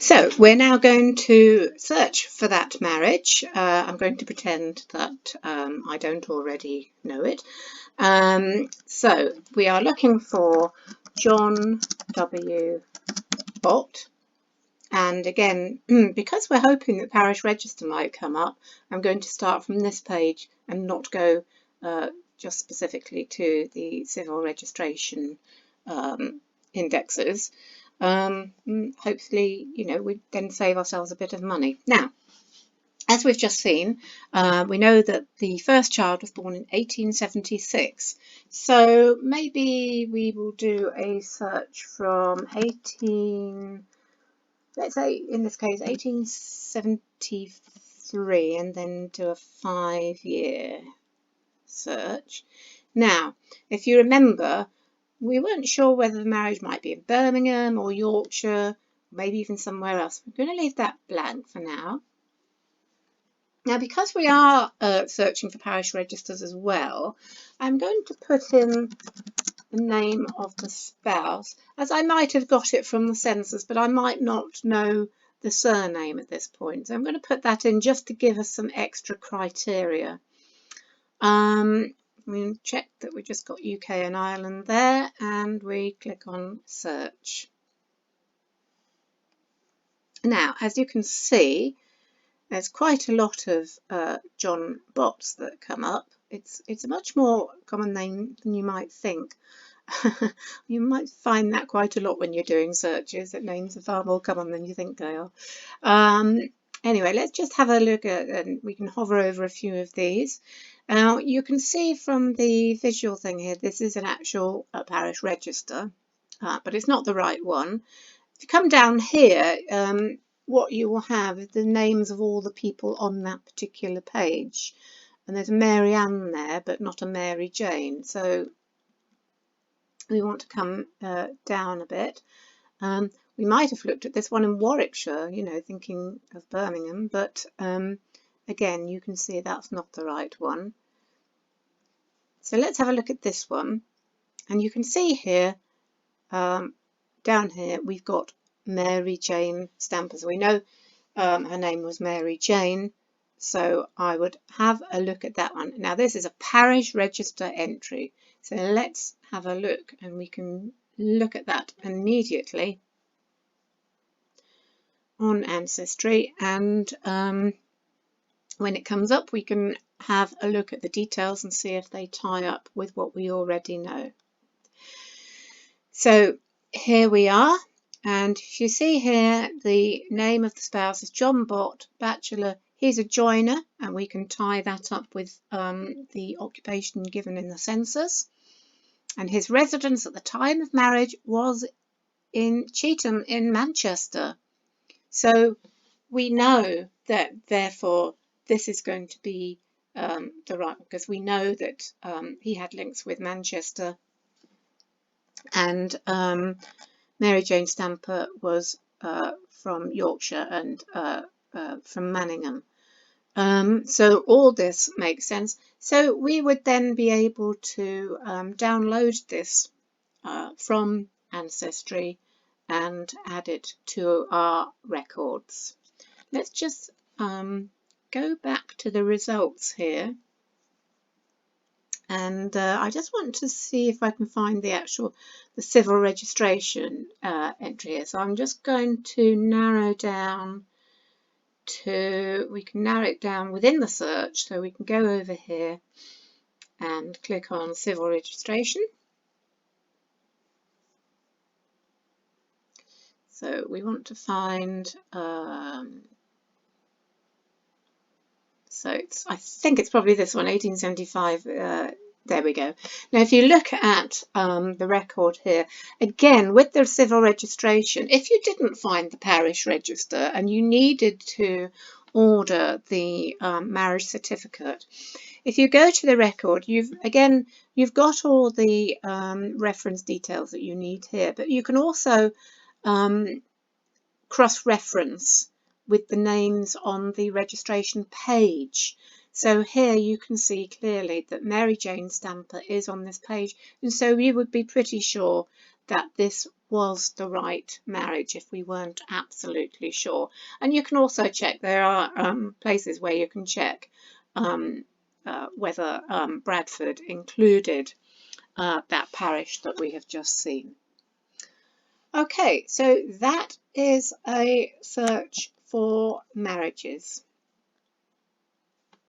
So we're now going to search for that marriage. I'm going to pretend that I don't already know it. So we are looking for John W. Bott. And again, because we're hoping that Parish Register might come up, I'm going to start from this page and not go just specifically to the civil registration indexes. Hopefully, we then save ourselves a bit of money. Now, as we've just seen, we know that the first child was born in 1876. So maybe we will do a search from let's say in this case 1873, and then do a 5-year search. Now, if you remember, we weren't sure whether the marriage might be in Birmingham or Yorkshire, maybe even somewhere else. We're going to leave that blank for now. Now, because we are searching for parish registers as well, I'm going to put in the name of the spouse, as I might have got it from the census, but I might not know the surname at this point. So I'm going to put that in just to give us some extra criteria. We check that we just got UK and Ireland there, and we click on search. Now, as you can see, there's quite a lot of John Botts that come up. It's a much more common name than you might think. You might find that quite a lot when you're doing searches, that names are far more common than you think they are. Anyway, let's just have a look at, and we can hover over a few of these. Now, you can see from the visual thing here, this is an actual parish register, but it's not the right one. If you come down here, what you will have is the names of all the people on that particular page. And there's a Mary Ann there, but not a Mary Jane. So we want to come down a bit. We might have looked at this one in Warwickshire, thinking of Birmingham, but again, you can see that's not the right one. So let's have a look at this one. And you can see here, down here, we've got Mary Jane Stamper. So we know her name was Mary Jane, so I would have a look at that one. Now, this is a parish register entry, so let's have a look, and we can look at that immediately on Ancestry, and when it comes up, we can have a look at the details and see if they tie up with what we already know. So here we are, and if you see here, the name of the spouse is John Bott, bachelor. He's a joiner, and we can tie that up with the occupation given in the census. And his residence at the time of marriage was in Cheetham in Manchester. So we know that, therefore, this is going to be the right one, because we know that he had links with Manchester, and Mary Jane Stamper was from Yorkshire and from Manningham. So all this makes sense. So we would then be able to download this from Ancestry and add it to our records. Let's just go back to the results here. And I just want to see if I can find the civil registration entry here. So I'm just going to narrow down we can narrow it down within the search. So we can go over here and click on civil registration. So we want to find, I think it's probably this one, 1875. There we go. Now, if you look at the record here, again, with the civil registration, if you didn't find the parish register and you needed to order the marriage certificate, if you go to the record, you've got all the reference details that you need here, but you can also cross-reference with the names on the registration page. So here you can see clearly that Mary Jane Stamper is on this page, and so you would be pretty sure that this was the right marriage if we weren't absolutely sure. And you can also check, there are places where you can check whether Bradford included that parish that we have just seen. Okay, so that is a search for marriages.